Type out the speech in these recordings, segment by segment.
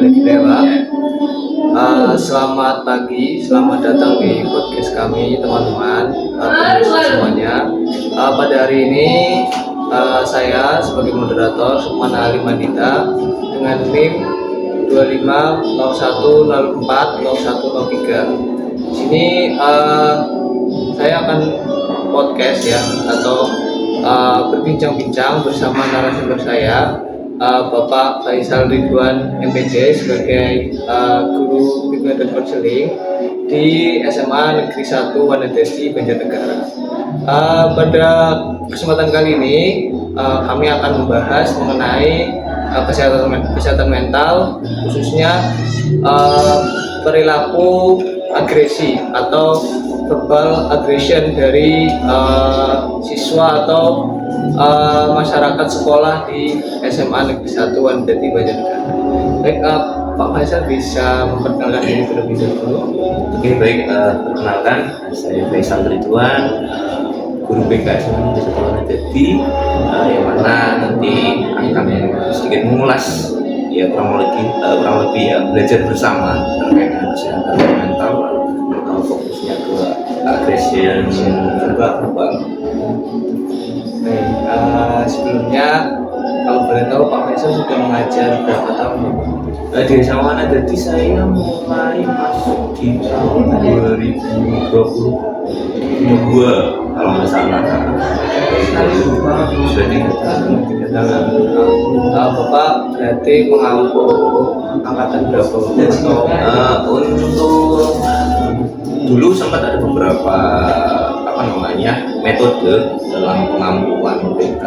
Dewa. Selamat pagi, selamat datang di podcast kami teman-teman, pemirsa semuanya. Pada hari ini saya sebagai moderator Sukman Ali Mandita dengan NIM 2501040103. Di sini saya akan podcast ya atau berbincang-bincang bersama narasumber saya, Bapak Faisal Ridwan MPD sebagai guru bimbingan dan konseling di SMA Negeri 1 Wanadesi Banjarnegara. Pada kesempatan kali ini kami akan membahas mengenai kesehatan mental, khususnya perilaku agresi atau verbal aggression dari siswa atau masyarakat sekolah di SMA Negeri 1 Wanadesi Banjarnegara. Baik, Pak Faisal bisa memperkenalkan diri terlebih dahulu. Oke, baik, perkenalkan saya Faisal Ridwan, guru BK SMA Negeri 1 Wanadesi, yang mana nanti akan sedikit mengulas ya kurang lebih ya belajar bersama terkait dengan kesehatan mental, fokusnya ke aggression verbal. Baik, sebelumnya kalau boleh tahu Pak Faisal sudah mengajar berapa tahun? Di SMA Wanadesi saya mulai masuk di tahun 2022 kalau nggak salah. Sudah 3 tahun. Bapak berarti mengampu angkatan berapa? Untuk dulu sempat ada beberapa metode dalam pengampuan BK.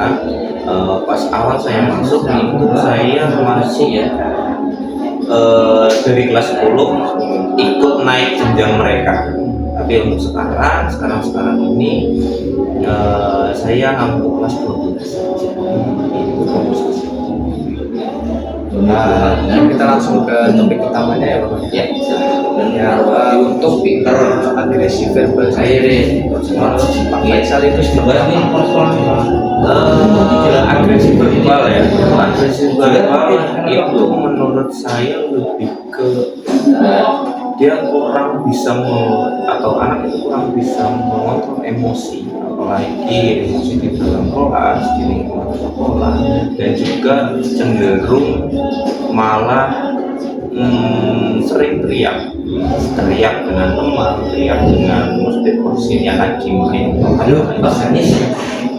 Pas awal saya masuk itu saya masih dari kelas 10 ikut naik jenjang mereka. Tapi untuk sekarang ini saya ngampu kelas 12 saja. Kita langsung ke topik utamanya ya Bapak. Ya, untuk agresi verbal saya Pak Faisal itu sebenarnya agresi verbal ya. Agresi verbal itu menurut saya lebih ke dia kurang bisa atau anak itu kurang bisa mengontrol emosi, apalagi emosi di dalam kelas, di lingkungan sekolah, dan juga cenderung malah sering teriak dengan teman, teriak dengan posisinya lagi main. Halo, Pak Sanis.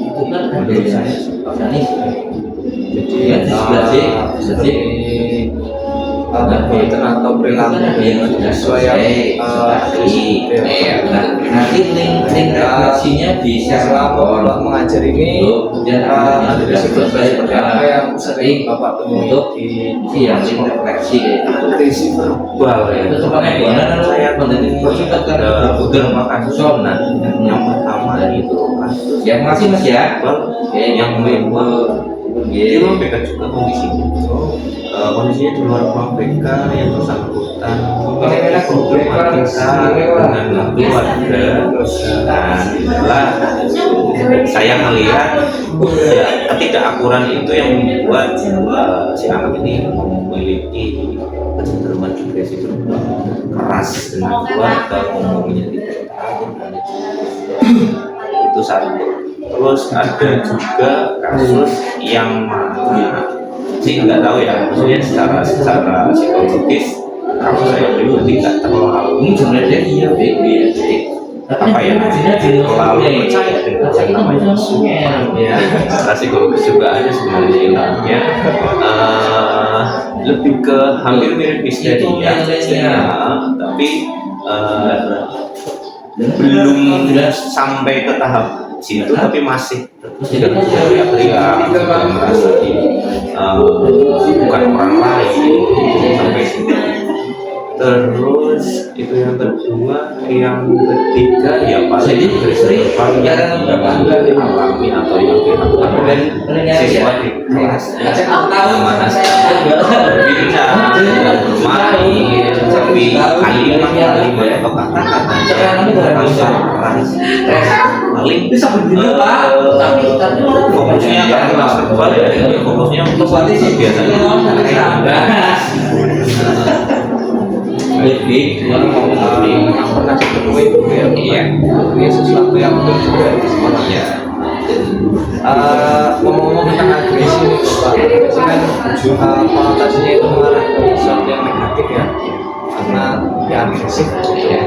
Itu kan menurut saya Pak Sanis. Jadi seperti kegiatan atau perilaku sesuai yang nanti link refleksinya bisa selama Bapak mengajar ini agresi verbal seperti apa yang sering Bapak temui di yang link refleksi agresi verbal ya. Itu sebabnya saya menjadi ada beberapa kasus. Yang pertama itu kasus ya masih Mas ya. Yang di luar BK juga kondisinya di luar ruang BK yang bersangkutan problematika dengan keluarga. Nah, itulah saya melihat ya ketidakakuran itu yang membuat si anak ini memiliki kecenderungan agresi verbal keras dengan keluarga, ngomongnya tidak itu satu. Terus ada juga kasus yang sih nggak tahu ya, maksudnya secara psikologis kalau saya pribadi nggak terlalu apa ya terlalu percaya dengan yang namanya ya secara psikologis juga ada sebenarnya ilmunya, lebih ke hampir mirip histeria tapi belum sampai ke tahap situ, tapi masih teriak-teriak merasa bukan orang lain sampai situ. Terus itu yang kedua, yang ketiga ya paling sering yang alami atau yang dilakukan oleh siswa di kelas mana berbincang, bermain, tapi kalimat atau kata-katanya lalu paling Bisa begitu Pak. Tapi orang fokusnya kan kelas verbal ya, fokusnya untuk biasanya lebih yang pernah ditemui itu ya, Iya. ini sesuatu yang betul juga di sekolah. ya Ngomong-ngomong tentang agresi nih Pak, agresi kan konotasinya itu mengarah ke sesuatu yang negatif ya, karena ya agresif gitu.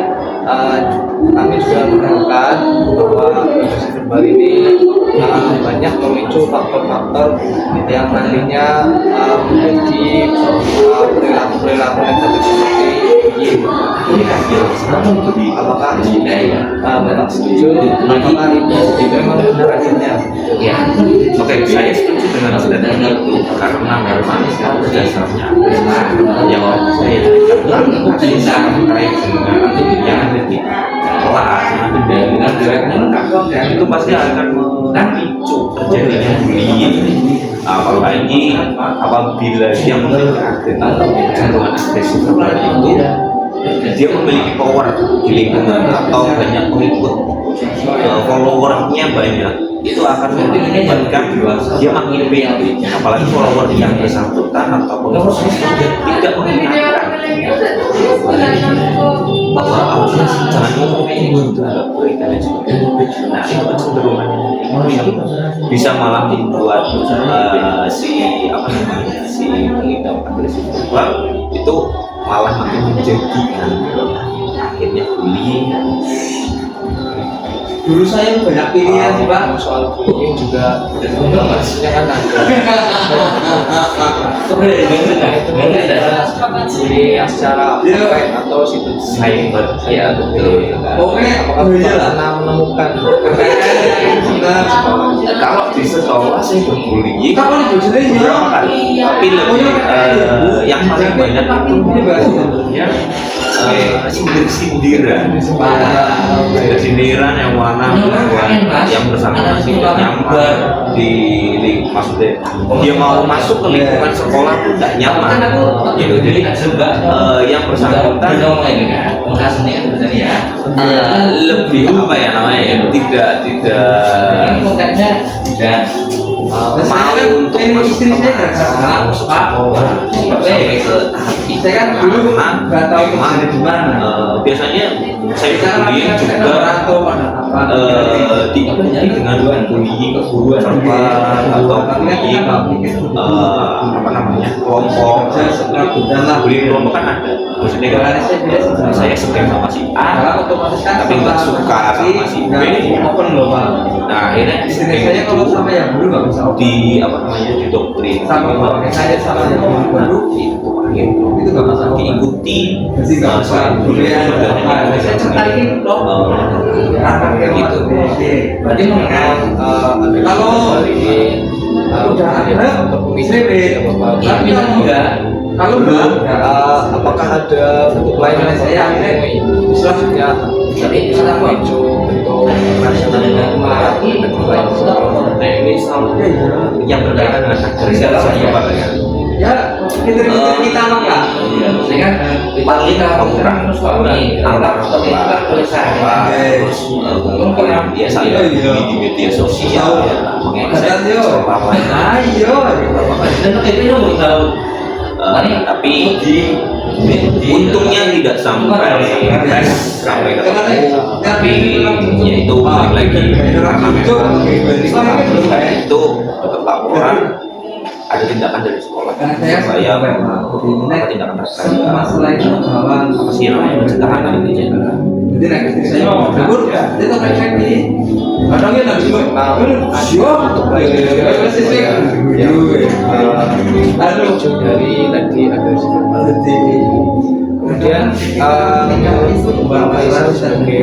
Kami juga menemukan bahwa agresi verbal ini banyak memicu faktor-faktor yang nantinya menjadi perilaku negatif seperti bullying. Apakah Bapak setuju? Apakah itu memang benar adanya? ya. Oke, saya setuju dengan statement itu karena memang dasarnya yang saya terkait dengan yang ada di kelas, yang ada di itu pasti akan memicu terjadinya bullying, apalagi apabila dia memiliki kecenderungan agresif itu dia memiliki power di lingkungan atau banyak pengikut, followernya banyak, itu akan mengakibatkan dia makin pede, apalagi follower yang bersangkutan atau pengikutnya tidak mengingatkan bahwa jangan ngomong itu agak baik dan lain sebagainya. Nah itu kecenderungan ini bisa malah membuat si pengidap agresif verbal itu malah makin menjadikan akhirnya bullying. Dulu saya banyak pilihan sih Pak. Soal bullying juga pastinya kan ada. Bullying yang secara offline atau situ Cyber, ya betul. apakah pernah menemukan Kalau di sekolah saya berbullying Kapan itu berapa kali, tapi lebih yang paling banyak itu sebenarnya sindiran yang mana yang bersangkutan tidak nyaman maksudnya dia mau masuk ke lingkungan sekolah tuh tidak nyaman gitu. Jadi yang bersangkutan lebih apa ya namanya ya, tidak mau untuk masuk ke sekolah sampai ke tahap itu Saya kan dulu nggak tahu memang di mana. biasanya saya bullying juga diikuti dengan bullying verbal atau bullying apa namanya kelompok. Bullying kelompok kan ada, maksudnya kan saya suka sama si A tapi nggak suka sama si B. Nah akhirnya Saya kalau sama yang dulu nggak bisa di apa namanya di doktrin sama saya sama yang dulu itu akhirnya itu nggak masalah diikuti jadi nggak usah saya cerita ini loh gitu. berarti kalau ini udah ada untuk CB tapi kalau enggak apakah ada bentuk lain yang saya menemui selanjutnya bisa memicu bentuk rasional marah bentuk lain? Nah ini selalu yang berkaitan dengan agresi verbal ya. kita apa dengan paling kurang alat terus kemudian biasanya di media sosial mengekses tapi untungnya tidak sampai ketemu, tapi ya itu balik lagi karena memang itu dapat laporan ada tindakan dari sekolah supaya tindakan terkait masalah itu apa sih namanya pencegahan dan intinya. jadi registrasi saya mau kabur dia tak cek ini kadangnya nggak bisa Aduh, dari tadi agresi verbal. Kemudian Bang Faisal sebagai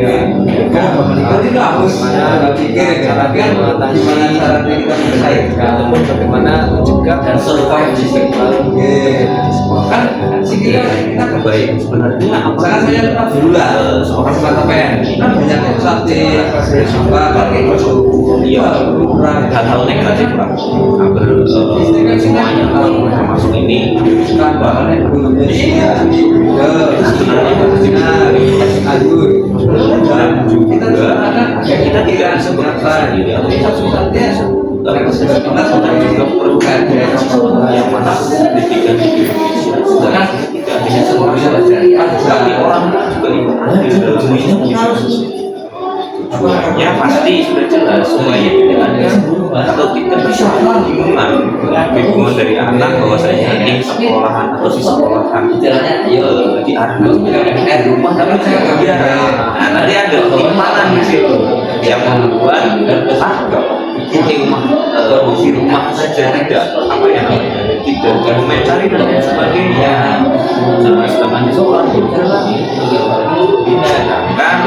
bagaimana mencegah dan survive di sekolah kan kita Baik, sebenarnya misalkan saya tetap dulu lah seorang SMATPN kan banyak yang sakti apa kayak gitu iya hal-hal negatif lah hampir semuanya termasuk ini bahannya dan juga kita tidak sebut tapi orang juga tujuannya pasti sudah jelas supaya tidak ada atau kita bisa bimbingan dari anak bahwasanya di sekolahan atau di sekolahan diarahkan di rumah tapi tidak. Nah, nanti ada timpangan di situ yang membuat di rumah saja tidak apa ya namanya tidak komentari dan lain sebagainya. Sedangkan di sekolah kan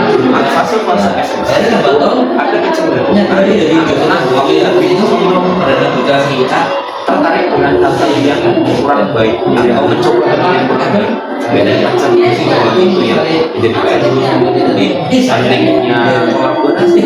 fase-fase SMA ada kecenderungan tertarik dengan hal yang kurang baik atau mencoba hal yang kurang baik. Beda macam itu ya. Jadi saling kolaborasi.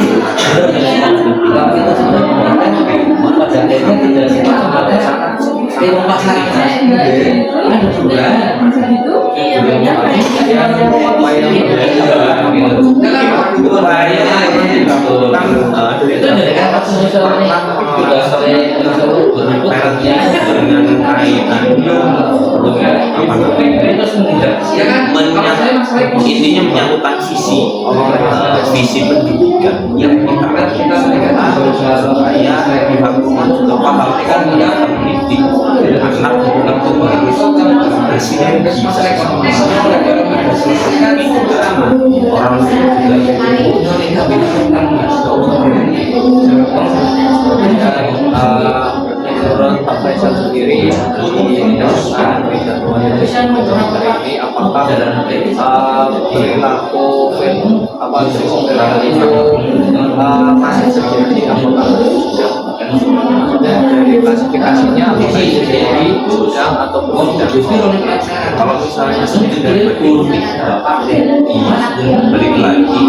Intinya menyangkutkan visi pendidikan yang kita supaya pihak rumah juga paham dalam mendidik anak untuk harus bersinergi orang menurut Pak Faisal sendiri di dasar kesatuan ini apakah perilaku masih terjadi apakah sudah maksudnya dari klasifikasinya apakah itu jadi sedang ataupun tidak. Kalau misalnya sudah balik lagi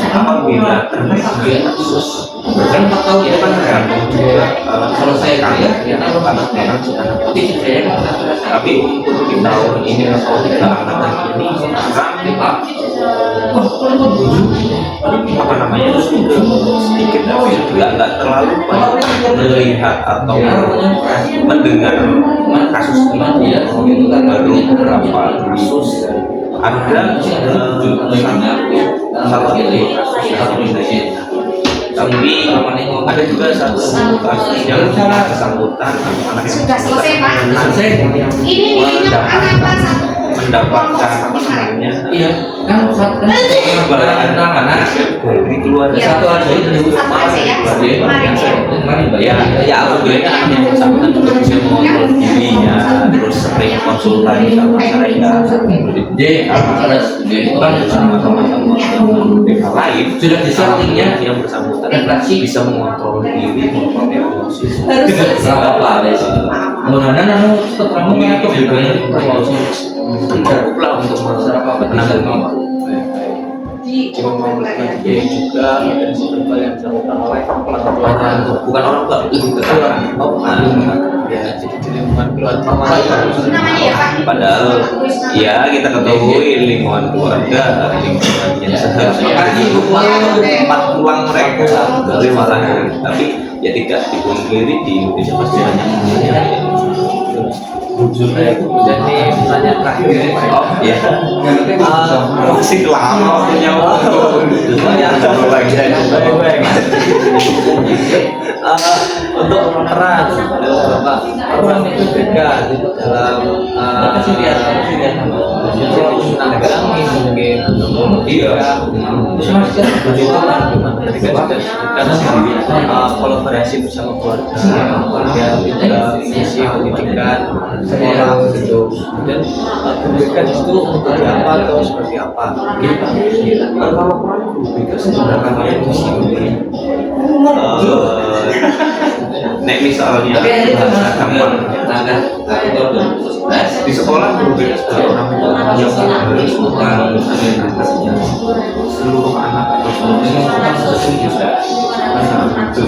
apabila terjadi kasus kan 4 tahun itu kan tergantung juga kalau saya kaget ya tapi untuk di tahun ini atau 3 angkatan ini apa namanya itu sedikit tapi juga nggak terlalu banyak melihat atau mendengar kasus ini baru beberapa kasus ada satu kasus tapi ada juga satu kasus yang bersangkutan anak yang sudah selesai Pak. Ini mendapatkan apa namanya Iya, kan kebahagiaan anak dari keluarga satu aja itu ya alhamdulillah anak yang bersangkutan juga bisa mengontrol dirinya terus sering konsultasi sama saya sama mereka lain sudah disettingnya yang bersangkutan inflasi bisa mengontrol diri mengontrol emosi apa mudah-mudahan kamu mengatur juga cukuplah untuk menanggung juga dari verbal yang dilakukan oleh orang bukan orang tua itu ya jadi di lingkungan keluarga padahal ya kita ketahui lingkungan keluarga lingkungan yang seharusnya tempat pulang mereka dari malah tapi ya tidak dipungkiri di Indonesia pasti banyak jadi pertanyaan terakhir oh ya masih lama punya untuk peran itu beda dalam menanggapi mungkin ketika kolaborasi bersama keluarga juga visi pendidikan sekolah gitu dan pendidikan itu seperti apa atau seperti apa gitu. kalau sebenarnya di sini nek misalnya bahasa gampang di sekolah berbeda sekali orang tua yang harus mengantisipasinya seluruh anak atau seluruh siswa itu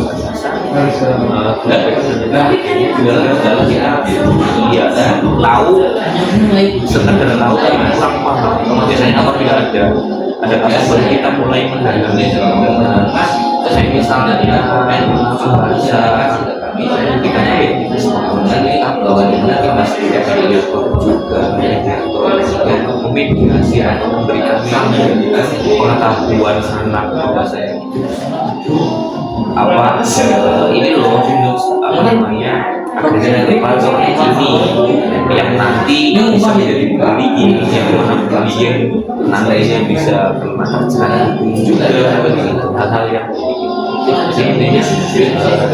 iya tahu sekedar tahu tapi kurang paham biasanya apabila ada kasus kita mulai mendalami saya misalnya tidak komen bahasa kita itu semuanya bahwa kita masih lihat juga mediator memediasi atau memberikan pengetahuan anak bahwa saya ini loh apa namanya akhirnya depan seperti ini yang nanti bisa menjadi bullying, yang mana bullying nantinya bisa kena terjadi juga hal-hal yang jadi intinya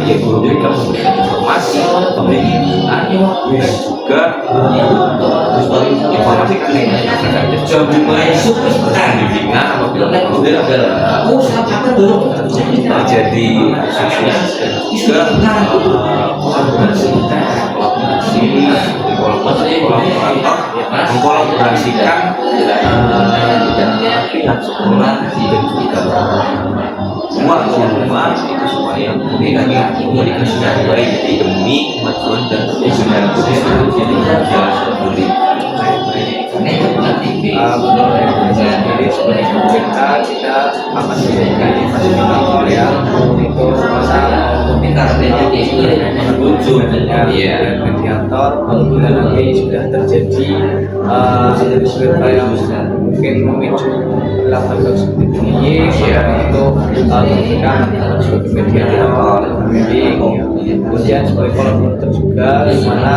ya guru mereka memberikan informasi, pembinaan dan juga informasi klinis bimbingan apabila terjadi juga mengkolaborasikan pihak sekolah dan juga semua itu supaya memberikan komunikasi yang baik demi kemajuan dan kesenangan jadi sebagai pemerintah kita akan memberikan fasilitator ya untuk masalah mediator apabila nanti sudah terjadi cerita yang mungkin memicu lakukan seperti ini untuk memberikan sebagai mediator kemudian sebagai kolaborator juga di mana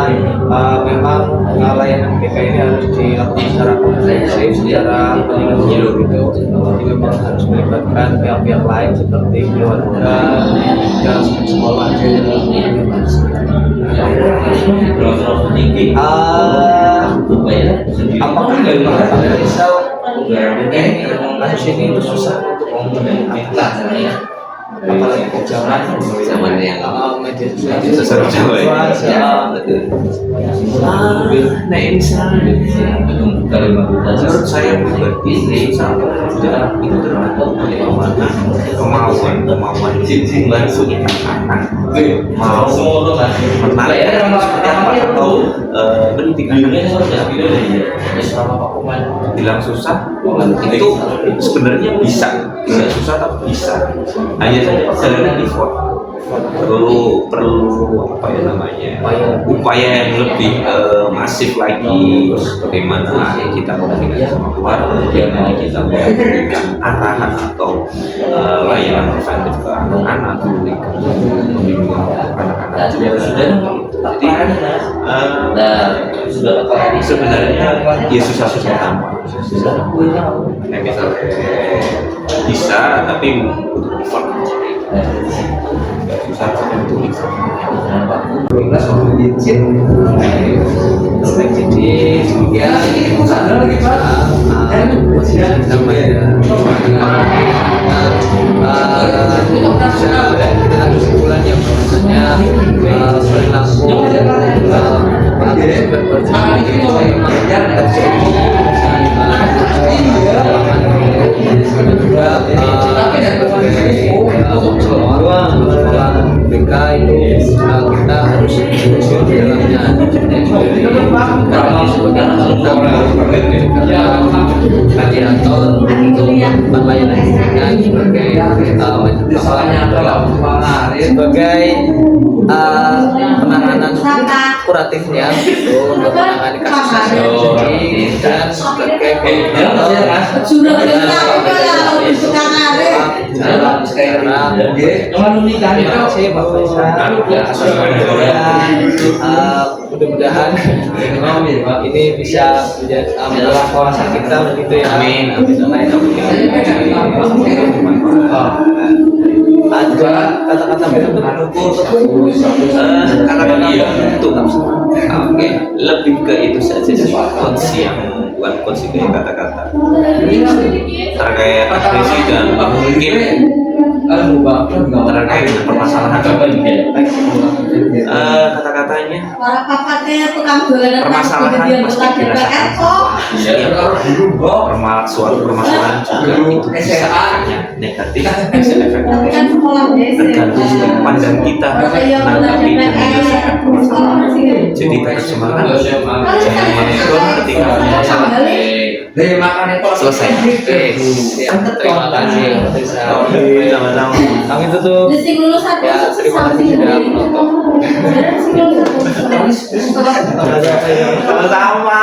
memang layanan BK ini harus dilakukan secara komprehensif, secara menyeluruh gitu. Jadi memang harus melibatkan pihak-pihak lain seperti keluarga dan sekolah. Apakah dari misal kasus ini itu susah untuk apalagi ke zaman yang media sosial menurut saya pribadi itu tergantung kemauan langsung anak mau menarik atau pendidikan bilang susah itu sebenarnya bisa susah tapi bisa hanya saja jalannya effort perlu apa ya namanya upaya yang lebih masif lagi bagaimana kita komunikasi sama keluarga, bagaimana kita memberikan arahan atau layanan preventif ke anak-anak, memberikan pembimbingan anak-anak juga. Jadi sebenarnya ya susah-susah tambah misalnya bisa tapi butuh effort susah untuk jadi ya kesimpulan yang BK itu kita harus khusyuk di dalamnya mediator untuk melakukan layanan dengan sebagai penanganan kuratifnya untuk menangani kasus dan sebagai mudah-mudahan ini bisa menjadi kawasan kita begitu ya. Amin. Ada kata-kata penutup kata-kata penutup oke lebih ke itu saja sih quotes yang bukan quotes kayak kata-kata terkait agresi dan mungkin terkait dengan permasalahan kata-katanya permasalahan pasti dirasakan suatu permasalahan juga itu bisa negatif bisa efektif tergantung sudut pandang kita menanggapi dan menyelesaikan permasalahan. Jadi tetap semangat, jangan menonton ketika masalah selesai. Terima kasih. Sama-sama. Kami tutup. Ya, terima kasih sudah menonton. Sama-sama.